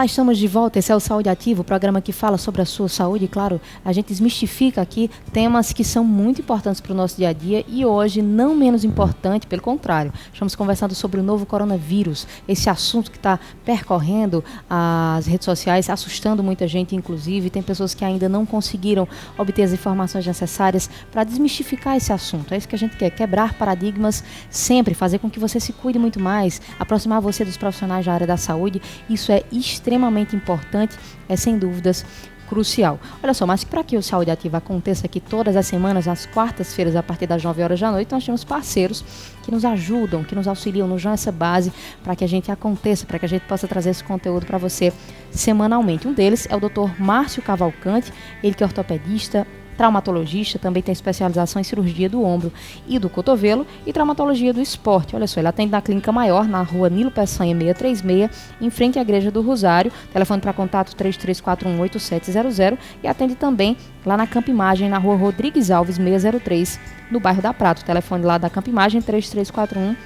Olá, estamos de volta. Esse é o Saúde Ativa, o programa que fala sobre a sua saúde. E, claro, a gente desmistifica aqui temas que são muito importantes para o nosso dia a dia e hoje, não menos importante, pelo contrário. Estamos conversando sobre o novo coronavírus, esse assunto que está percorrendo as redes sociais, assustando muita gente, inclusive. Tem pessoas que ainda não conseguiram obter as informações necessárias para desmistificar esse assunto. É isso que a gente quer, quebrar paradigmas sempre, fazer com que você se cuide muito mais, aproximar você dos profissionais da área da saúde. Isso é extremamente importante, é sem dúvidas crucial. Olha só, mas para que o Saúde Ativa aconteça aqui todas as semanas, às quartas-feiras, a partir das 9 horas da noite, nós temos parceiros que nos ajudam, que nos auxiliam, nos dão essa base para que a gente aconteça, para que a gente possa trazer esse conteúdo para você semanalmente. Um deles é o Dr. Márcio Cavalcante, ele que é ortopedista, traumatologista, também tem especialização em cirurgia do ombro e do cotovelo e traumatologia do esporte. Olha só, ele atende na Clínica Maior, na rua Nilo Peçanha 636, em frente à Igreja do Rosário. Telefone para contato 33418700 e atende também lá na Campo Imagem, na rua Rodrigues Alves 603, no bairro da Prata. O telefone lá da Campo Imagem 3341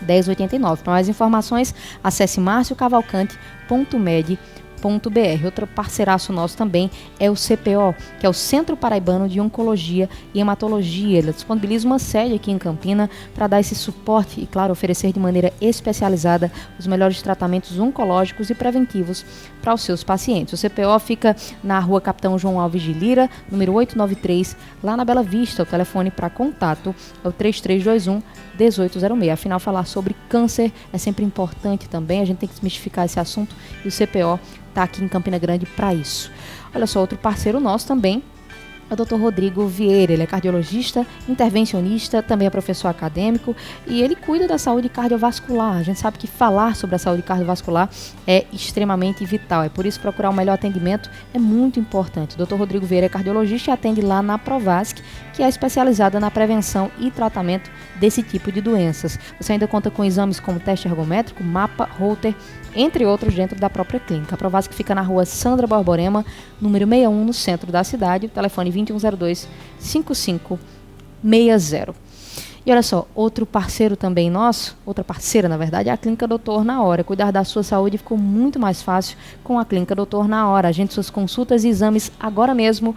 1089. Para mais informações, acesse marciocavalcante.med.br. Outro parceiraço nosso também é o CPO, que é o Centro Paraibano de Oncologia e Hematologia. Ele disponibiliza uma sede aqui em Campina para dar esse suporte e, claro, oferecer de maneira especializada os melhores tratamentos oncológicos e preventivos para os seus pacientes. O CPO fica na rua Capitão João Alves de Lira, número 893, lá na Bela Vista. O telefone para contato é o 3321-1806. Afinal, falar sobre câncer é sempre importante também, a gente tem que desmistificar esse assunto e o CPO está aqui em Campina Grande para isso. Olha só, outro parceiro nosso também é o Dr. Rodrigo Vieira. Ele é cardiologista, intervencionista, também é professor acadêmico e ele cuida da saúde cardiovascular. A gente sabe que falar sobre a saúde cardiovascular é extremamente vital. É por isso que procurar um melhor atendimento é muito importante. O Dr. Rodrigo Vieira é cardiologista e atende lá na Provasc, que é especializada na prevenção e tratamento desse tipo de doenças. Você ainda conta com exames como teste ergométrico, mapa, Holter, entre outros, dentro da própria clínica. A Provasc fica na rua Sandra Borborema, número 61, no centro da cidade. O telefone 2102-5560. E olha só, outro parceiro também nosso, outra parceira, na verdade, é a Clínica Doutor Na Hora. Cuidar da sua saúde ficou muito mais fácil com a Clínica Doutor Na Hora. Agende suas consultas e exames agora mesmo,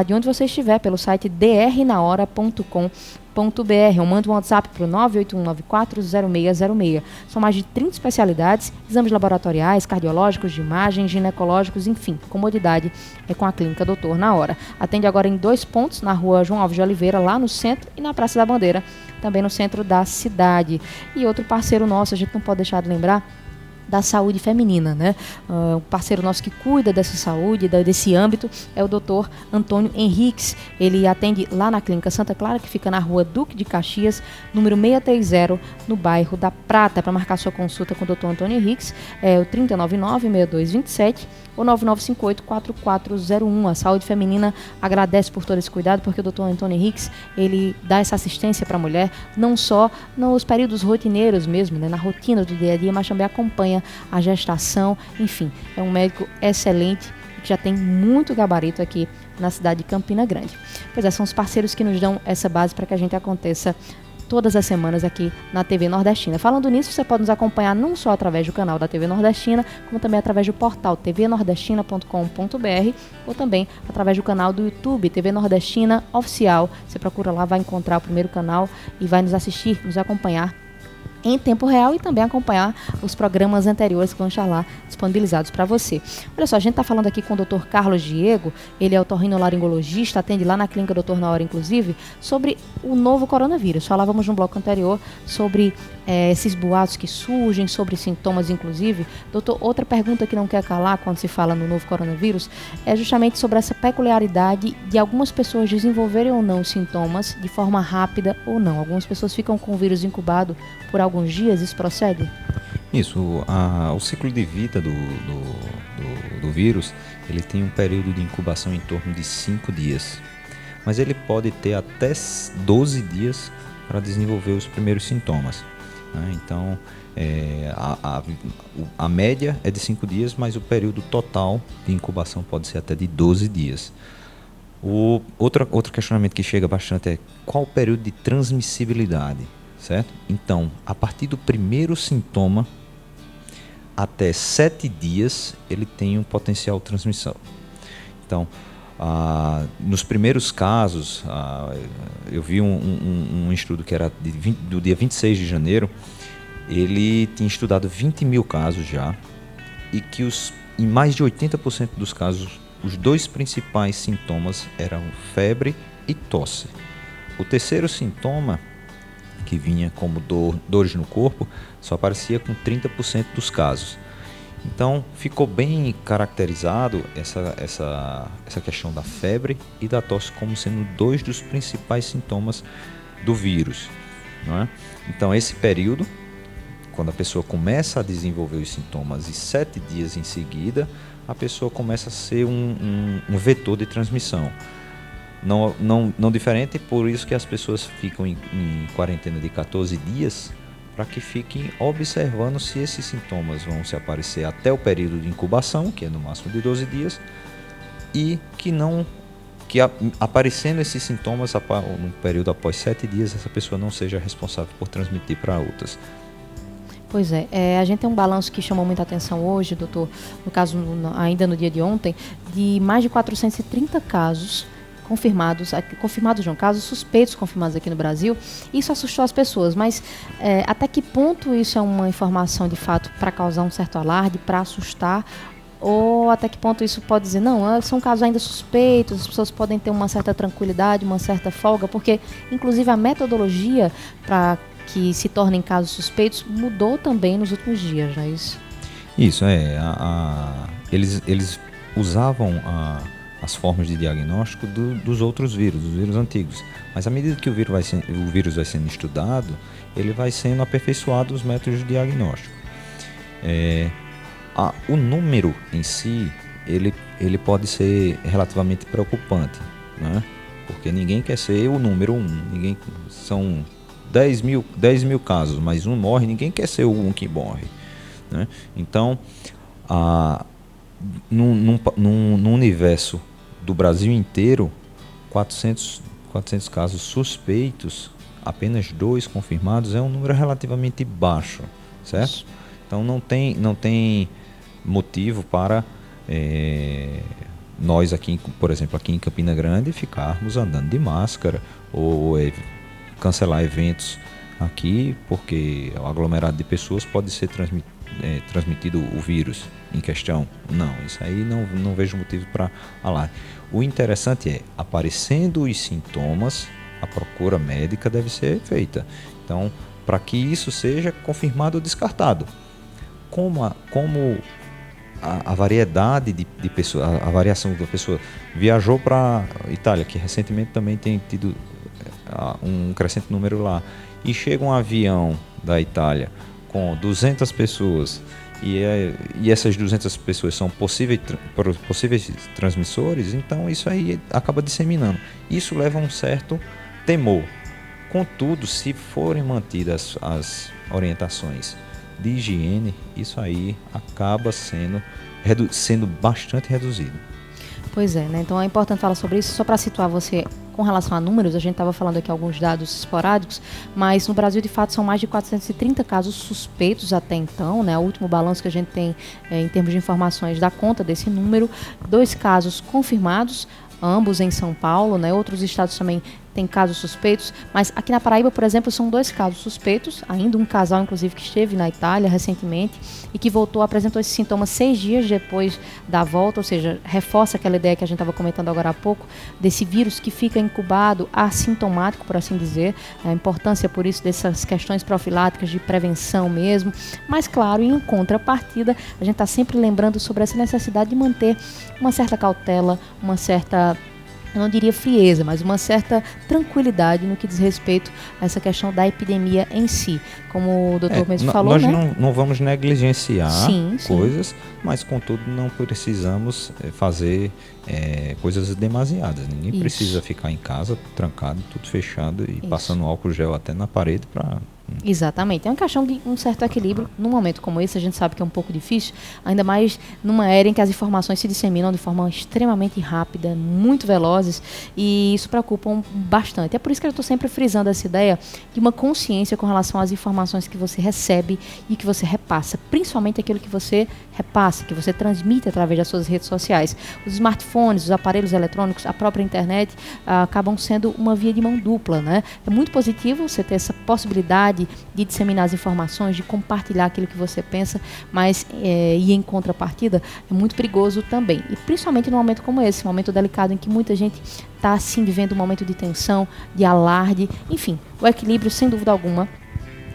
de onde você estiver, pelo site drnahora.com.br. Ou manda um WhatsApp para o 981940606. São mais de 30 especialidades, exames laboratoriais, cardiológicos, de imagem, ginecológicos, enfim, comodidade é com a Clínica Doutor Na Hora. Atende agora em 2 pontos, na rua João Alves de Oliveira, lá no centro, e na Praça da Bandeira, também no centro da cidade. E outro parceiro nosso, a gente não pode deixar de lembrar, da saúde feminina, né? O parceiro nosso que cuida dessa saúde, desse âmbito, é o Dr. Antônio Henriques. Ele atende lá na Clínica Santa Clara, que fica na rua Duque de Caxias, número 630, no bairro da Prata. Para marcar sua consulta com o Dr. Antônio Henriques, é o 399-6227 ou 9958-4401. A saúde feminina agradece por todo esse cuidado, porque o Dr. Antônio Henriques, ele dá essa assistência para a mulher, não só nos períodos rotineiros mesmo, né, na rotina do dia a dia, mas também acompanha a gestação. Enfim, é um médico excelente que já tem muito gabarito aqui na cidade de Campina Grande. Pois é, são os parceiros que nos dão essa base para que a gente aconteça todas as semanas aqui na TV Nordestina. Falando nisso, você pode nos acompanhar não só através do canal da TV Nordestina, como também através do portal tvnordestina.com.br ou também através do canal do YouTube, TV Nordestina Oficial. Você procura lá, vai encontrar o primeiro canal e vai nos assistir, nos acompanhar em tempo real e também acompanhar os programas anteriores que vão estar lá disponibilizados para você. Olha só, a gente está falando aqui com o Dr. Carlos Diego, ele é otorrinolaringologista, atende lá na Clínica Doutor Na Hora, inclusive, sobre o novo coronavírus. Falávamos no bloco anterior sobre esses boatos que surgem, sobre sintomas, inclusive. Doutor, outra pergunta que não quer calar quando se fala no novo coronavírus é justamente sobre essa peculiaridade de algumas pessoas desenvolverem ou não sintomas de forma rápida ou não. Algumas pessoas ficam com o vírus incubado por alguns dias, isso procede? Isso, o ciclo de vida do vírus, ele tem um período de incubação em torno de 5 dias, mas ele pode ter até 12 dias para desenvolver os primeiros sintomas, né? Então, a média é de 5 dias, mas o período total de incubação pode ser até de 12 dias. Outro questionamento que chega bastante é qual o período de transmissibilidade? Certo? Então, a partir do primeiro sintoma, até 7 dias ele tem um potencial de transmissão. Então, nos primeiros casos, eu vi um estudo que era do dia 26 de janeiro, ele tinha estudado 20 mil casos já, e que em mais de 80% dos casos, os dois principais sintomas eram febre e tosse. O terceiro sintoma, que vinha como dores no corpo, só aparecia com 30% dos casos. Então, ficou bem caracterizado essa questão da febre e da tosse como sendo dois dos principais sintomas do vírus, não é? Então, esse período, quando a pessoa começa a desenvolver os sintomas e 7 dias em seguida, a pessoa começa a ser um vetor de transmissão. Não diferente, por isso que as pessoas ficam em quarentena de 14 dias, para que fiquem observando se esses sintomas vão se aparecer até o período de incubação, que é no máximo de 12 dias, e que aparecendo esses sintomas no período após 7 dias, essa pessoa não seja responsável por transmitir para outras. Pois é, a gente tem um balanço que chamou muita atenção hoje, doutor, no caso, ainda no dia de ontem, de mais de 430 casos confirmados não, casos suspeitos confirmados aqui no Brasil. Isso assustou as pessoas, mas até que ponto isso é uma informação de fato para causar um certo alarde, para assustar, ou até que ponto isso pode dizer, não, são casos ainda suspeitos, as pessoas podem ter uma certa tranquilidade, uma certa folga, porque inclusive a metodologia para que se tornem casos suspeitos mudou também nos últimos dias, não é isso? Isso, eles usavam as formas de diagnóstico dos outros vírus, dos vírus antigos. Mas à medida que o vírus vai sendo estudado, ele vai sendo aperfeiçoado os métodos de diagnóstico. O número em si, ele pode ser relativamente preocupante, né? Porque ninguém quer ser o número 1. São 10 mil casos, mas um morre, ninguém quer ser o 1 que morre, né? Então, num universo do Brasil inteiro, 400 casos suspeitos, apenas 2 confirmados, é um número relativamente baixo, certo? Então não tem motivo para nós aqui, por exemplo, aqui em Campina Grande, ficarmos andando de máscara ou cancelar eventos aqui, porque o aglomerado de pessoas pode ser transmitido o vírus em questão. Não, isso aí não vejo motivo para alarde. O interessante é, aparecendo os sintomas, a procura médica deve ser feita. Então, para que isso seja confirmado ou descartado. Como a variedade de pessoas, a variação da pessoa viajou para a Itália, que recentemente também tem tido um crescente número lá, e chega um avião da Itália com 200 pessoas e essas 200 pessoas são possíveis transmissores, então isso aí acaba disseminando. Isso leva a um certo temor. Contudo, se forem mantidas as orientações de higiene, isso aí acaba sendo bastante reduzido. Pois é, né? Então é importante falar sobre isso. Só para situar você com relação a números, a gente estava falando aqui alguns dados esporádicos, mas no Brasil de fato são mais de 430 casos suspeitos até então, né? O último balanço que a gente tem em termos de informações dá conta desse número. 2 casos confirmados, ambos em São Paulo, né? Outros estados também têm casos suspeitos, mas aqui na Paraíba, por exemplo, são 2 casos suspeitos, ainda um casal, inclusive, que esteve na Itália recentemente e que apresentou esses sintomas 6 dias depois da volta, ou seja, reforça aquela ideia que a gente estava comentando agora há pouco, desse vírus que fica incubado, assintomático, por assim dizer, a importância, por isso, dessas questões profiláticas de prevenção mesmo, mas, claro, em contrapartida, a gente está sempre lembrando sobre essa necessidade de manter uma certa cautela, uma certa, eu não diria frieza, mas uma certa tranquilidade no que diz respeito a essa questão da epidemia em si. Como o doutor mesmo falou, nós né? não vamos negligenciar coisas, sim. Mas contudo não precisamos fazer coisas demasiadas. Ninguém precisa ficar em casa, trancado, tudo fechado e passando álcool gel até na parede para Exatamente. É uma questão de um certo equilíbrio. Num momento como esse, a gente sabe que é um pouco difícil, ainda mais numa era em que as informações se disseminam de forma extremamente rápida, muito velozes, e isso preocupa bastante. É por isso que eu estou sempre frisando essa ideia de uma consciência com relação às informações que você recebe e que você repassa, principalmente aquilo que você repassa, que você transmite através das suas redes sociais. Os smartphones, os aparelhos eletrônicos, a própria internet acabam sendo uma via de mão dupla, né? É muito positivo você ter essa possibilidade de disseminar as informações, de compartilhar aquilo que você pensa, mas e em contrapartida é muito perigoso também. E principalmente num momento como esse, um momento delicado em que muita gente está assim vivendo um momento de tensão, de alarde, enfim, o equilíbrio, sem dúvida alguma,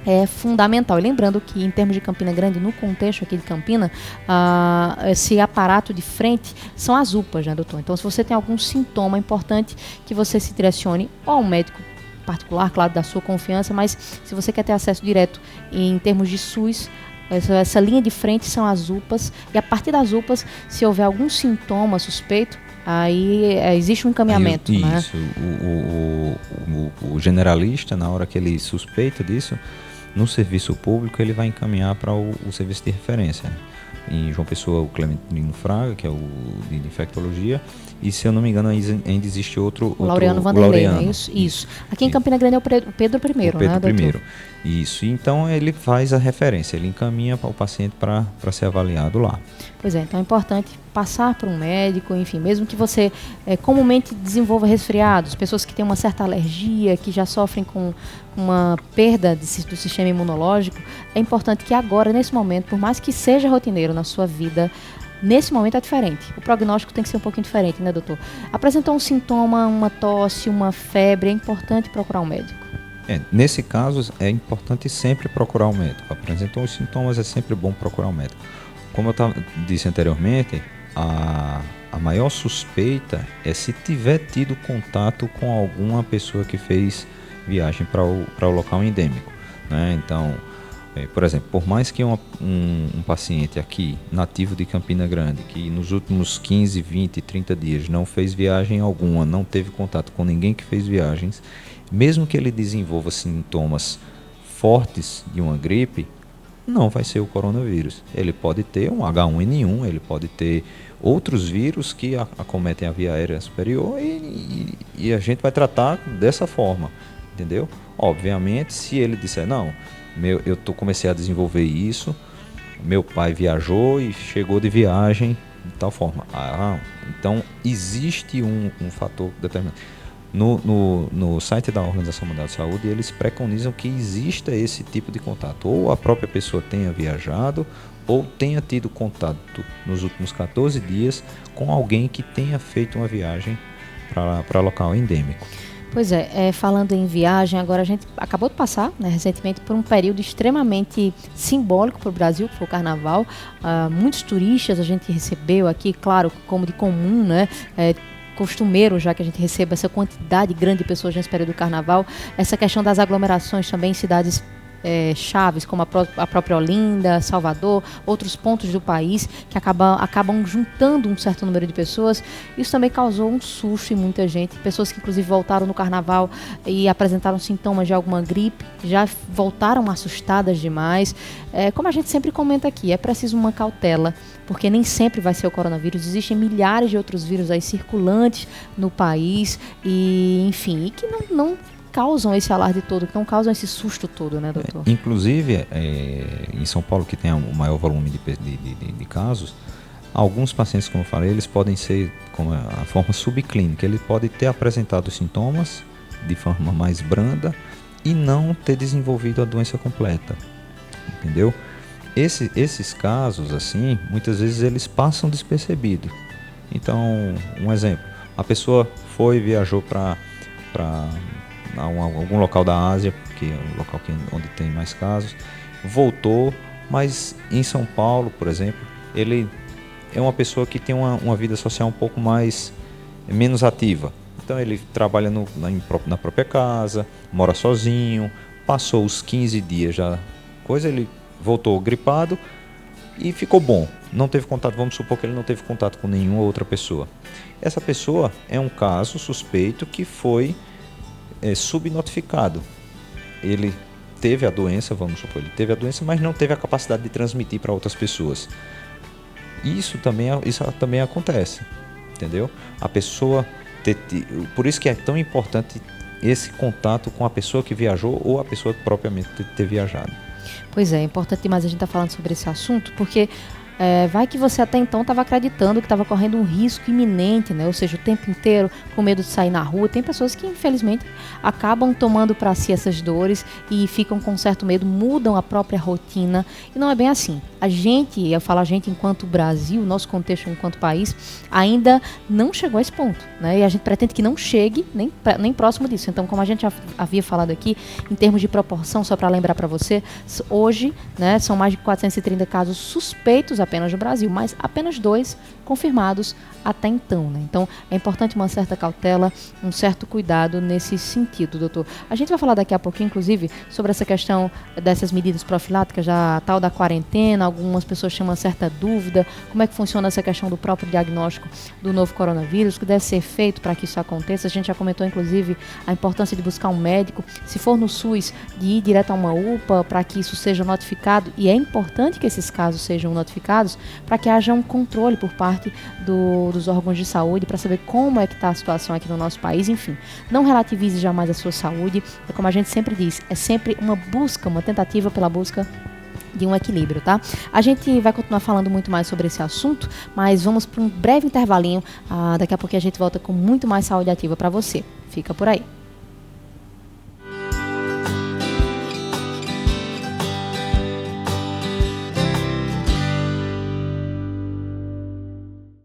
é fundamental. E lembrando que, em termos de Campina Grande, no contexto aqui de Campina, esse aparato de frente são as UPAs, né, doutor? Então, se você tem algum sintoma, é importante que você se direcione ou a um médico particular, claro, da sua confiança, mas se você quer ter acesso direto em termos de SUS, essa linha de frente são as UPAs, e a partir das UPAs, se houver algum sintoma suspeito, aí existe um encaminhamento. Aí, né? Isso, o generalista, na hora que ele suspeita disso, no serviço público ele vai encaminhar para o serviço de referência. Em João Pessoa, o Clementino Fraga, que é o de infectologia, e se eu não me engano ainda existe outro... O Laureano Vanderlei, não é isso? Isso. Aqui em Campina Grande é o Pedro I, né, doutor? Pedro I. Isso. Então ele faz a referência, ele encaminha para o paciente para ser avaliado lá. Pois é, então é importante passar por um médico, enfim, mesmo que você comumente desenvolva resfriados, pessoas que têm uma certa alergia, que já sofrem com uma perda do sistema imunológico, é importante que agora, nesse momento, por mais que seja rotineiro na sua vida, nesse momento é diferente. O prognóstico tem que ser um pouquinho diferente, né, doutor? Apresentou um sintoma, uma tosse, uma febre, é importante procurar um médico. Nesse caso, é importante sempre procurar um médico. Apresentou os sintomas, é sempre bom procurar um médico. Como eu disse anteriormente, a maior suspeita é se tiver tido contato com alguma pessoa que fez viagem para o local endêmico, né? Então, por exemplo, por mais que um paciente aqui, nativo de Campina Grande, que nos últimos 15, 20, 30 dias não fez viagem alguma, não teve contato com ninguém que fez viagens, mesmo que ele desenvolva sintomas fortes de uma gripe, não vai ser o coronavírus. Ele pode ter um H1N1, ele pode ter outros vírus que acometem a via aérea superior e a gente vai tratar dessa forma, entendeu? Obviamente, se ele disser, não, comecei a desenvolver isso, meu pai viajou e chegou de viagem de tal forma. Então, existe um fator determinante. No site da Organização Mundial de Saúde, eles preconizam que exista esse tipo de contato. Ou a própria pessoa tenha viajado, ou tenha tido contato nos últimos 14 dias com alguém que tenha feito uma viagem para local endêmico. Pois falando em viagem, agora a gente acabou de passar, né, recentemente, por um período extremamente simbólico para o Brasil, que foi o Carnaval. Muitos turistas a gente recebeu aqui, claro, como de comum, né? Costumeiro já que a gente receba essa quantidade grande de pessoas nesse período do Carnaval. Essa questão das aglomerações também em cidades chaves, como a própria Olinda, Salvador, outros pontos do país que acabam juntando um certo número de pessoas. Isso também causou um susto em muita gente, pessoas que inclusive voltaram no Carnaval e apresentaram sintomas de alguma gripe, já voltaram assustadas demais. Como a gente sempre comenta aqui, é preciso uma cautela, porque nem sempre vai ser o coronavírus, existem milhares de outros vírus aí circulantes no país e, enfim, e que não causam esse alarde todo, que não causam esse susto todo, né, doutor? Inclusive, em São Paulo, que tem o maior volume de casos, alguns pacientes, como eu falei, eles podem ser com a forma subclínica, ele pode ter apresentado sintomas de forma mais branda e não ter desenvolvido a doença completa, entendeu? Esses casos, assim, muitas vezes eles passam despercebidos. Então, um exemplo, a pessoa viajou para algum local da Ásia, que é o local onde tem mais casos, voltou, mas em São Paulo, por exemplo, ele é uma pessoa que tem uma vida social um pouco menos ativa. Então ele trabalha na própria casa, mora sozinho, passou os 15 dias já, ele voltou gripado e ficou bom. Não teve contato, vamos supor que ele não teve contato com nenhuma outra pessoa. Essa pessoa é um caso suspeito que foi subnotificado. Ele teve a doença, vamos supor, ele teve a doença, mas não teve a capacidade de transmitir para outras pessoas. Isso também acontece, entendeu? A pessoa por isso que é tão importante esse contato com a pessoa que viajou ou a pessoa que propriamente ter viajado. Pois é importante demais a gente estar falando sobre esse assunto, porque vai que você até então estava acreditando que estava correndo um risco iminente, né? Ou seja, o tempo inteiro com medo de sair na rua. Tem pessoas que, infelizmente, acabam tomando para si essas dores e ficam com certo medo, mudam a própria rotina. E não é bem assim. Eu falo a gente enquanto Brasil, nosso contexto enquanto país, ainda não chegou a esse ponto, né? E a gente pretende que não chegue nem próximo disso. Então, como a gente já havia falado aqui, em termos de proporção, só para lembrar para você, hoje, né, são mais de 430 casos suspeitos apenas no Brasil, mas apenas 2 confirmados até então, né? Então, é importante uma certa cautela, um certo cuidado nesse sentido, doutor. A gente vai falar daqui a pouquinho, inclusive, sobre essa questão dessas medidas profiláticas, a tal da quarentena. Algumas pessoas têm uma certa dúvida, como é que funciona essa questão do próprio diagnóstico do novo coronavírus, o que deve ser feito para que isso aconteça. A gente já comentou, inclusive, a importância de buscar um médico, se for no SUS, de ir direto a uma UPA para que isso seja notificado, e é importante que esses casos sejam notificados para que haja um controle por parte dos órgãos de saúde para saber como é que está a situação aqui no nosso país. Enfim, não relativize jamais a sua saúde, é como a gente sempre diz, é sempre uma tentativa pela busca de um equilíbrio, tá? A gente vai continuar falando muito mais sobre esse assunto, mas vamos para um breve intervalinho. Daqui a pouco a gente volta com muito mais saúde ativa para você. Fica por aí.